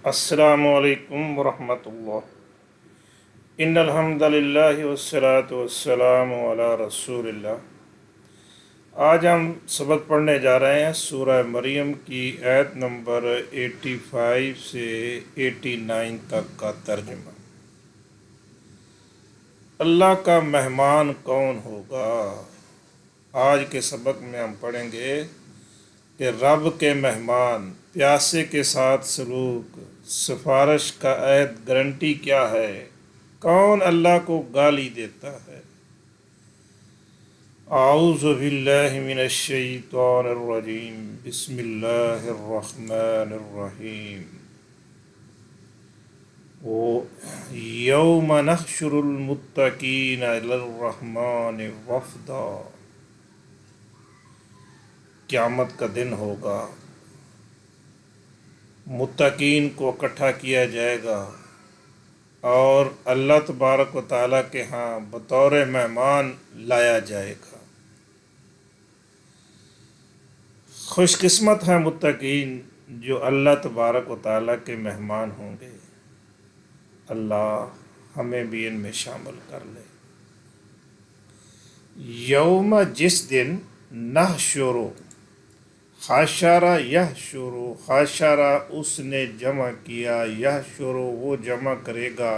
السلام علیکم ورحمۃ اللہ۔ ان الحمد للہ والصلاۃ والسلام علی رسول اللہ۔ آج ہم سبق پڑھنے جا رہے ہیں سورہ مریم کی آیت نمبر 85 سے 89 تک کا ترجمہ۔ اللہ کا مہمان کون ہوگا؟ آج کے سبق میں ہم پڑھیں گے کہ رب کے مہمان، پیاسے کے ساتھ سلوک، سفارش کا عہد، گارنٹی کیا ہے؟ کون اللہ کو گالی دیتا ہے؟ اعوذ باللہ من الشیطان الرجیم، بسم اللہ الرحمن الرحیم۔ یوم نحشر المتقین الی الرحمن وفدا۔ قیامت کا دن ہوگا، متقین کو اکٹھا کیا جائے گا اور اللہ تبارک و تعالیٰ کے ہاں بطور مہمان لایا جائے گا۔ خوش قسمت ہیں متقین جو اللہ تبارک و تعالیٰ کے مہمان ہوں گے۔ اللہ ہمیں بھی ان میں شامل کر لے۔ یوم، جس دن، نحشر، حشرہ یحشر، حشرہ اس نے جمع کیا، یحشر وہ جمع کرے گا،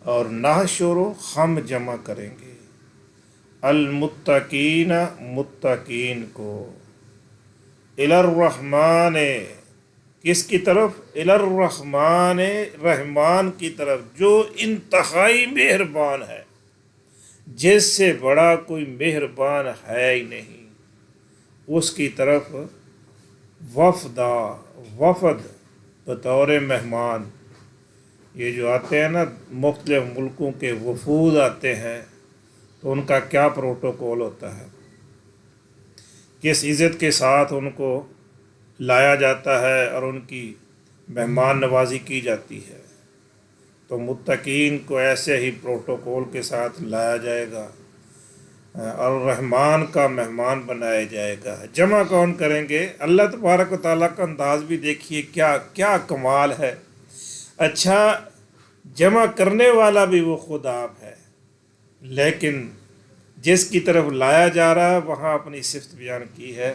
اور نحشر ہم جمع کریں گے، المتقین متقین کو، الی الرحمن کس کی طرف؟ الی الرحمن رحمان کی طرف، جو انتہائی مہربان ہے، جس سے بڑا کوئی مہربان ہے ہی نہیں، اس کی طرف وفدا، وفد بطور مہمان۔ یہ جو آتے ہیں نا مختلف ملکوں کے وفود آتے ہیں، تو ان کا کیا پروٹوکول ہوتا ہے، کس عزت کے ساتھ ان کو لایا جاتا ہے اور ان کی مہمان نوازی کی جاتی ہے۔ تو متقین کو ایسے ہی پروٹوکول کے ساتھ لایا جائے گا اور رحمان کا مہمان بنایا جائے گا۔ جمع کون کریں گے؟ اللہ تبارک و تعالیٰ کا انداز بھی دیکھیے کیا کمال ہے۔ اچھا، جمع کرنے والا بھی وہ خود آپ ہے، لیکن جس کی طرف لایا جا رہا ہے وہاں اپنی صفت بیان کی ہے۔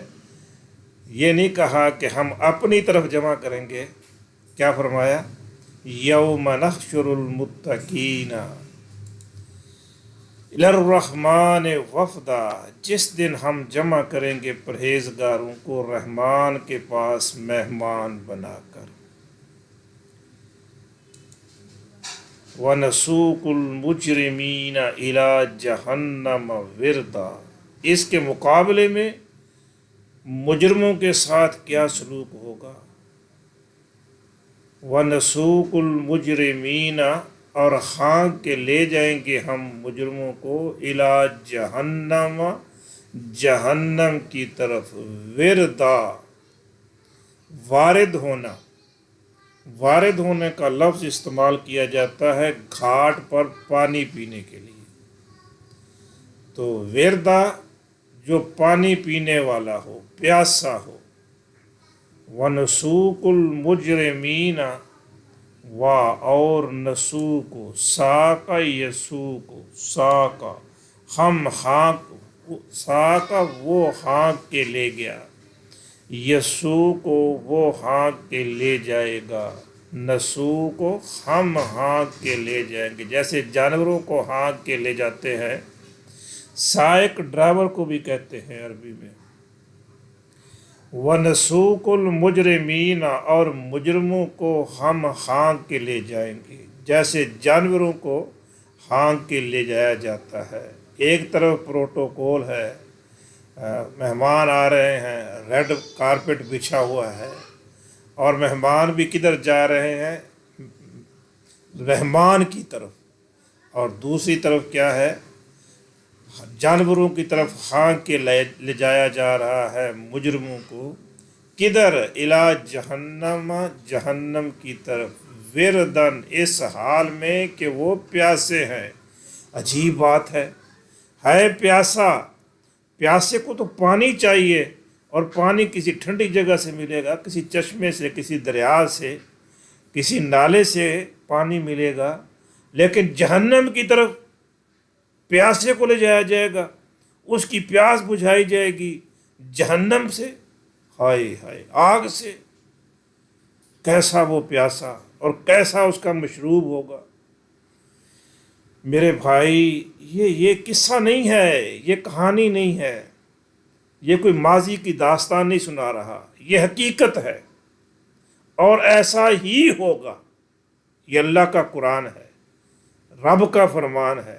یہ نہیں کہا کہ ہم اپنی طرف جمع کریں گے، کیا فرمایا؟ یوم نحشر المتقین الی الرحمن وفدا، جس دن ہم جمع کریں گے پرہیزگاروں کو رحمان کے پاس مہمان بنا کر۔ وَنَسُوقُ الْمُجْرِمِينَ إِلَى جَهَنَّمَ وِرْدًا، اس کے مقابلے میں مجرموں کے ساتھ کیا سلوک ہوگا؟ وَنَسُوقُ الْمُجْرِمِينَ، اور ہانک کے لے جائیں گے ہم مجرموں کو، الی جہنم، جہنم کی طرف، وردا، وارد ہونا، وارد ہونے کا لفظ استعمال کیا جاتا ہے گھاٹ پر پانی پینے کے لیے۔ تو وردا جو پانی پینے والا ہو، پیاسا ہو۔ وَنَسُوقُ الْمُجْرِمِينَ، اور نسوق، ساق یسوق، ساق ہم ہانک، ساق وہ ہانک کے لے گیا، یسوق وہ ہانک کے لے جائے گا، نسوق ہم ہانک کے لے جائیں گے۔ جیسے جانوروں کو ہانک کے لے جاتے ہیں، سائق ڈرائیور کو بھی کہتے ہیں عربی میں۔ وَنَسُوقُ الْمُجْرِمِينَ، اور مجرموں کو ہم ہانک کے لے جائیں گے، جیسے جانوروں کو ہانک کے لے جایا جاتا ہے۔ ایک طرف پروٹوکول ہے، مہمان آ رہے ہیں، ریڈ کارپٹ بچھا ہوا ہے، اور مہمان بھی کدھر جا رہے ہیں؟ رحمان کی طرف، اور دوسری طرف کیا ہے؟ جانوروں کی طرف ہانک کے لے جایا جا رہا ہے مجرموں کو، کدھر؟ الی جہنم، جہنم کی طرف، وردن اس حال میں کہ وہ پیاسے ہیں۔ عجیب بات ہے پیاسا، پیاسے کو تو پانی چاہیے، اور پانی کسی ٹھنڈی جگہ سے ملے گا، کسی چشمے سے، کسی دریا سے، کسی نالے سے پانی ملے گا، لیکن جہنم کی طرف پیاسے کو لے جایا جائے گا، اس کی پیاس بجھائی جائے گی جہنم سے، ہائے ہائے آگ سے، کیسا وہ پیاسا اور کیسا اس کا مشروب ہوگا۔ میرے بھائی، یہ قصہ نہیں ہے، یہ کہانی نہیں ہے، یہ کوئی ماضی کی داستان نہیں سنا رہا، یہ حقیقت ہے اور ایسا ہی ہوگا۔ یہ اللہ کا قرآن ہے، رب کا فرمان ہے۔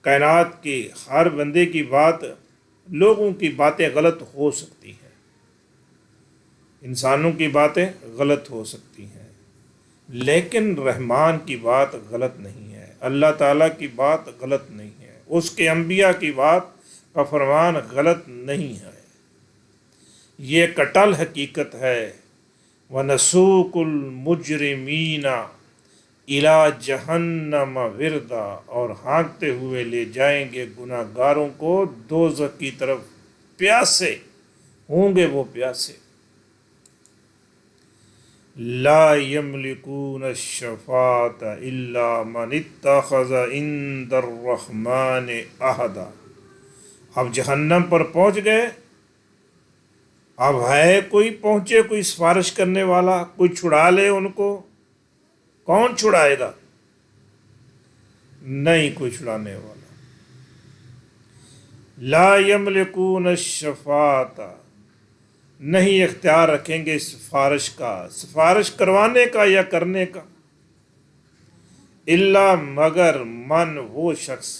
کائنات کی ہر بندے کی بات، لوگوں کی باتیں غلط ہو سکتی ہیں، انسانوں کی باتیں غلط ہو سکتی ہیں، لیکن رحمان کی بات غلط نہیں ہے، اللہ تعالیٰ کی بات غلط نہیں ہے، اس کے انبیاء کی بات کا فرمان غلط نہیں ہے۔ یہ کٹل حقیقت ہے۔ وَنَسُوقُ الْمُجْرِمِينَ إِلَى جَهَنَّمَ وِرْدًا، اور ہانکتے ہوئے لے جائیں گے گناہ گاروں کو دوزخ کی طرف، پیاسے ہوں گے وہ پیاسے۔ لا يملكون الشفاعة إلا من اتخذ عند الرحمن عہدا۔ اب جہنم پر پہنچ گئے، اب ہے کوئی پہنچے، کوئی سفارش کرنے والا، کوئی چھڑا لے ان کو؟ کون چھڑائے گا؟ نہیں کوئی چھڑانے والا۔ لا يملكون الشفاعة، نہیں اختیار رکھیں گے سفارش کا، سفارش کروانے کا یا کرنے کا، الا مگر من وہ شخص،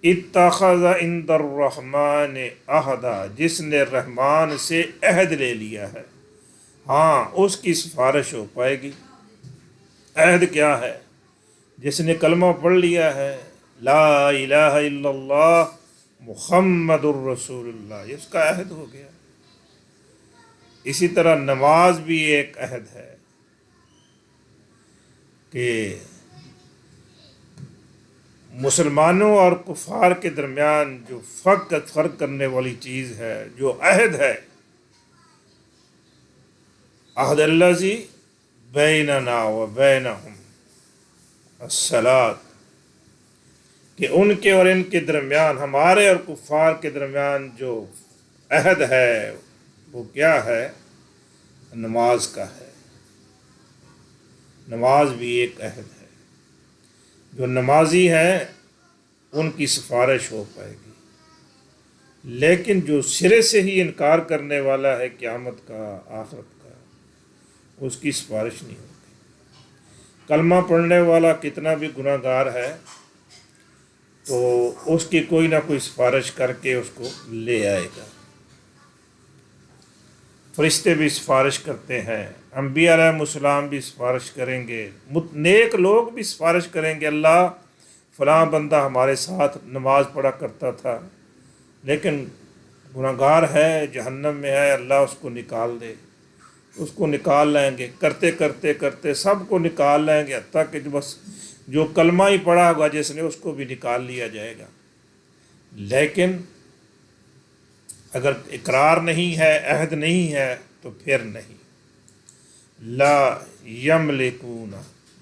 اتخذ عند الرحمن عہدا، جس نے رحمان سے عہد لے لیا ہے، ہاں اس کی سفارش ہو پائے گی۔ عہد کیا ہے؟ جس نے کلمہ پڑھ لیا ہے، لا الہ الا اللہ محمد الرسول اللہ، یہ اس کا عہد ہو گیا۔ اسی طرح نماز بھی ایک عہد ہے کہ مسلمانوں اور کفار کے درمیان جو فرق کرنے والی چیز ہے، جو عہد ہے، عہد الذی بیننا و بینہم الصلاۃ، کہ ان کے اور ان کے درمیان، ہمارے اور کفار کے درمیان جو عہد ہے وہ کیا ہے؟ نماز کا ہے۔ نماز بھی ایک عہد ہے، جو نمازی ہیں ان کی سفارش ہو پائے گی، لیکن جو سرے سے ہی انکار کرنے والا ہے قیامت کا، آخرت کا، اس کی سفارش نہیں ہوگی۔ کلمہ پڑھنے والا کتنا بھی گناہ گار ہے تو اس کی کوئی نہ کوئی سفارش کر کے اس کو لے آئے گا۔ فرشتے بھی سفارش کرتے ہیں، انبیاء علیہ السلام بھی سفارش کریں گے، نیک لوگ بھی سفارش کریں گے، اللہ فلاں بندہ ہمارے ساتھ نماز پڑھا کرتا تھا لیکن گناہ گار ہے، جہنم میں ہے، اللہ اس کو نکال دے۔ اس کو نکال لیں گے، کرتے کرتے کرتے سب کو نکال لیں گے، حتیٰ کہ بس جو کلمہ ہی پڑھا ہوگا جس نے، اس کو بھی نکال لیا جائے گا۔ لیکن اگر اقرار نہیں ہے، عہد نہیں ہے، تو پھر نہیں۔ لا یملکون،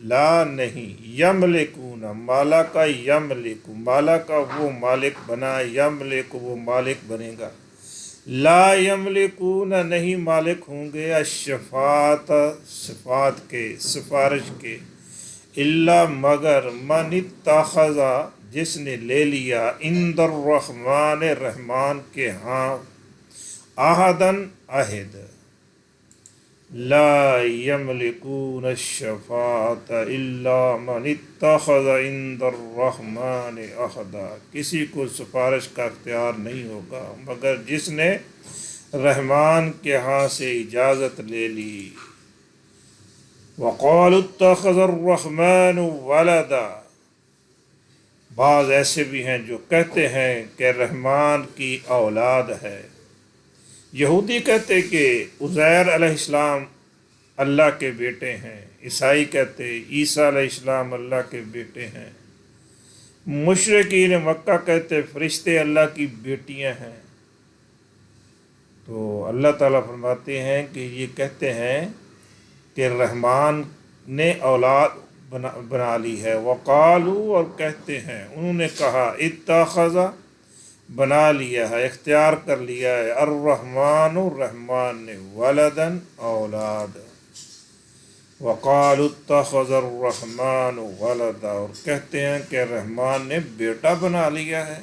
لا نہیں، یملکون، مالا کا یملک، مالا کا وہ مالک بنا، یملک وہ مالک بنے گا۔ لا یملکون، نہیں مالک ہوں گے، الشفاعت، صفات کے، سفارش کے، الا مگر من اتخذ، جس نے لے لیا، عند الرحمن، رحمان کے ہاں، عہدن، عہد۔ لا یملکون الشفاعت الا من اتخذ عند الرحمن عہدا، کسی کو سفارش کا اختیار نہیں ہوگا مگر جس نے رحمان کے ہاں سے اجازت لے لی۔ وقالوا اتخذ الرحمن ولدا، بعض ایسے بھی ہیں جو کہتے ہیں کہ رحمان کی اولاد ہے۔ یہودی کہتے کہ عزیر علیہ السلام اللہ کے بیٹے ہیں، عیسائی کہتے عیسیٰ علیہ السلام اللہ کے بیٹے ہیں، مشرکین مکہ کہتے فرشتے اللہ کی بیٹیاں ہیں۔ تو اللہ تعالیٰ فرماتے ہیں کہ یہ کہتے ہیں کہ رحمان نے اولاد بنا لی ہے۔ وقالو، اور کہتے ہیں، انہوں نے کہا، اتخذ، بنا لیا ہے، اختیار کر لیا ہے، الرحمن، الرحمان نے، ولدن، اولاد۔ وقالوا اتخذ الرحمن ولدا، اور کہتے ہیں کہ رحمان نے بیٹا بنا لیا ہے۔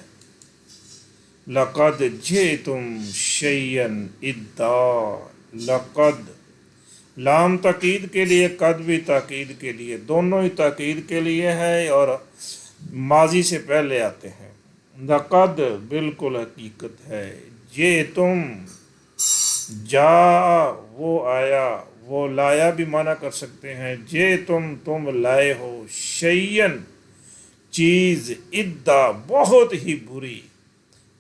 لقد جئتم شیئا ادا، لقد، لام تاکید کے لیے، قد بھی تاکید کے لیے، دونوں ہی تاکید کے لیے ہے اور ماضی سے پہلے آتے ہیں۔ لقد بالکل حقیقت ہے، جئتم، جا، وہ آیا، وہ لایا بھی معنی کر سکتے ہیں، تم لائے ہو، شیئن، چیز، ادا، بہت ہی بری،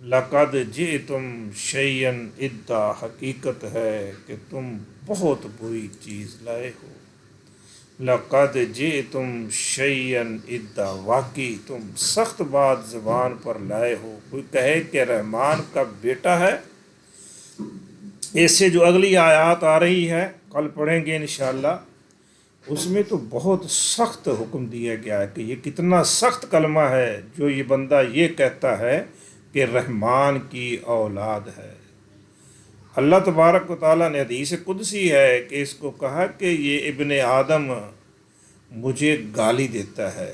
لقد جئتم شیئن ادا، حقیقت ہے کہ تم بہت بری چیز لائے ہو۔ لقد جئتم شیئن ادا، واقعی تم سخت بات زبان پر لائے ہو۔ کوئی کہے کہ رحمان کا بیٹا ہے، اس سے جو اگلی آیات آ رہی ہے، کل پڑھیں گے انشاءاللہ، اس میں تو بہت سخت حکم دیا گیا ہے کہ یہ کتنا سخت کلمہ ہے جو یہ بندہ یہ کہتا ہے کہ رحمان کی اولاد ہے۔ اللہ تبارک و تعالیٰ نے حدیث قدسی ہے کہ اس کو کہا کہ یہ ابن آدم مجھے گالی دیتا ہے،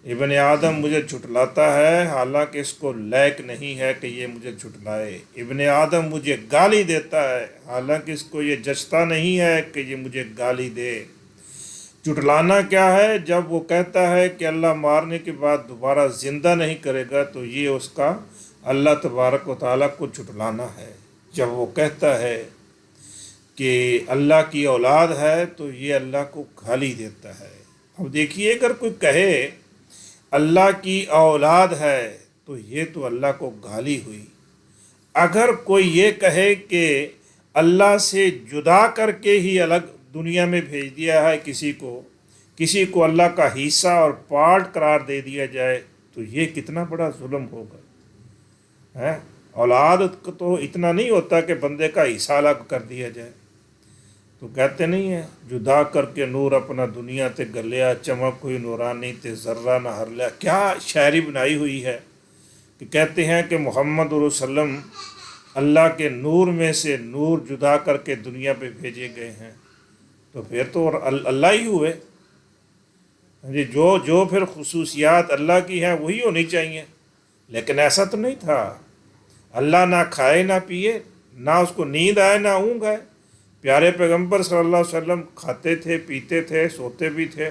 ابن آدم مجھے جھٹلاتا ہے، حالانکہ اس کو لائق نہیں ہے کہ یہ مجھے جھٹلائے۔ ابن آدم مجھے گالی دیتا ہے، حالانکہ اس کو یہ جچتا نہیں ہے کہ یہ مجھے گالی دے۔ جھٹلانا کیا ہے؟ جب وہ کہتا ہے کہ اللہ مارنے کے بعد دوبارہ زندہ نہیں کرے گا تو یہ اس کا اللہ تبارک و تعالیٰ کو جھٹلانا ہے۔ جب وہ کہتا ہے کہ اللہ کی اولاد ہے تو یہ اللہ کو گالی دیتا ہے۔ اب دیکھیے، اگر کوئی کہے اللہ کی اولاد ہے تو یہ تو اللہ کو گالی ہوئی۔ اگر کوئی یہ کہے کہ اللہ سے جدا کر کے ہی الگ دنیا میں بھیج دیا ہے کسی کو اللہ کا حصہ اور پارٹ قرار دے دیا جائے تو یہ کتنا بڑا ظلم ہوگا۔ اولاد تو اتنا نہیں ہوتا کہ بندے کا حصہ الگ کر دیا جائے، تو کہتے نہیں ہیں جدا کر کے نور اپنا دنیا تے گلیا، چمک ہوئی نورانی تے ذرہ نہ ہر لیا۔ کیا شاعری بنائی ہوئی ہے کہ کہتے ہیں کہ محمد علیہ وسلم اللہ کے نور میں سے نور جدا کر کے دنیا پہ بھیجے گئے ہیں، تو پھر تو اللہ ہی ہوئے جی، جو پھر خصوصیات اللہ کی ہیں وہی ہونی چاہیے۔ لیکن ایسا تو نہیں تھا، اللہ نہ کھائے نہ پیے، نہ اس کو نیند آئے نہ اونگ آئے۔ پیارے پیغمبر صلی اللہ علیہ وسلم کھاتے تھے، پیتے تھے، سوتے بھی تھے،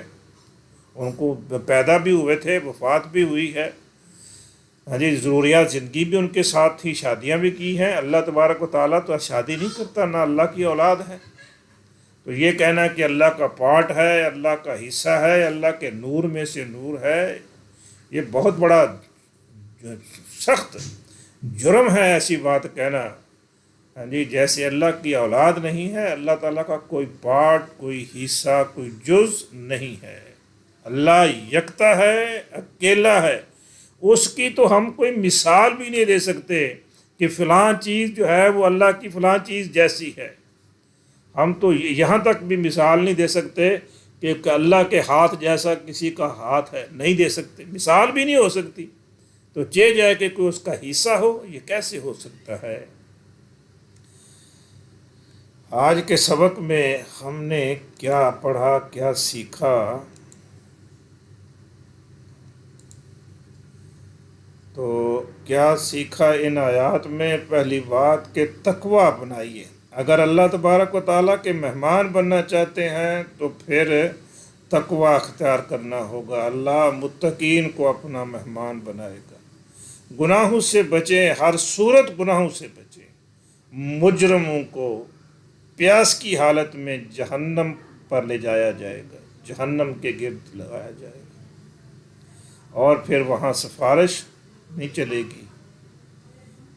ان کو پیدا بھی ہوئے تھے، وفات بھی ہوئی ہے، جی، ضروریات زندگی بھی ان کے ساتھ تھی، شادیاں بھی کی ہیں۔ اللہ تبارک و تعالیٰ تو شادی نہیں کرتا، نہ اللہ کی اولاد ہے۔ تو یہ کہنا کہ اللہ کا پارٹ ہے، اللہ کا حصہ ہے، اللہ کے نور میں سے نور ہے، یہ بہت بڑا سخت جرم ہے ایسی بات کہنا۔ جی، جیسے اللہ کی اولاد نہیں ہے، اللہ تعالیٰ کا کوئی پارٹ، کوئی حصہ، کوئی جز نہیں ہے۔ اللہ یکتا ہے، اکیلا ہے، اس کی تو ہم کوئی مثال بھی نہیں دے سکتے کہ فلاں چیز جو ہے وہ اللہ کی فلاں چیز جیسی ہے۔ ہم تو یہاں تک بھی مثال نہیں دے سکتے کہ اللہ کے ہاتھ جیسا کسی کا ہاتھ ہے، نہیں دے سکتے، مثال بھی نہیں ہو سکتی، تو جائے کہ کوئی اس کا حصہ ہو، یہ کیسے ہو سکتا ہے؟ آج کے سبق میں ہم نے کیا پڑھا، کیا سیکھا؟ تو کیا سیکھا ان آیات میں؟ پہلی بات کہ تقوی اپنائیے۔ اگر اللہ تبارک و تعالیٰ کے مہمان بننا چاہتے ہیں تو پھر تقوی اختیار کرنا ہوگا۔ اللہ متقین کو اپنا مہمان بنائے گا۔ گناہوں سے بچیں، ہر صورت گناہوں سے بچیں۔ مجرموں کو پیاس کی حالت میں جہنم پر لے جایا جائے گا، جہنم کے گرد لگایا جائے گا، اور پھر وہاں سفارش نہیں چلے گی۔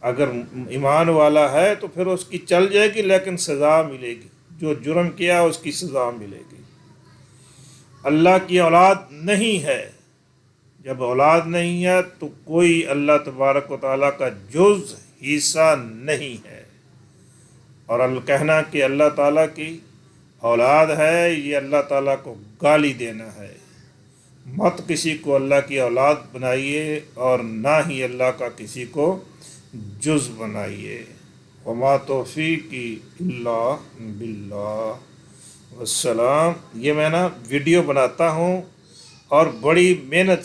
اگر ایمان والا ہے تو پھر اس کی چل جائے گی، لیکن سزا ملے گی، جو جرم کیا اس کی سزا ملے گی۔ اللہ کی اولاد نہیں ہے، جب اولاد نہیں ہے تو کوئی اللہ تبارک و تعالیٰ کا جز حصہ نہیں ہے۔ اور کہنا کہ اللہ تعالیٰ کی اولاد ہے یہ اللہ تعالیٰ کو گالی دینا ہے۔ مت کسی کو اللہ کی اولاد بنائیے اور نہ ہی اللہ کا کسی کو جز بنائیے۔ وما توفیقی الا باللہ۔ والسلام۔ یہ میں نا ویڈیو بناتا ہوں اور بڑی محنت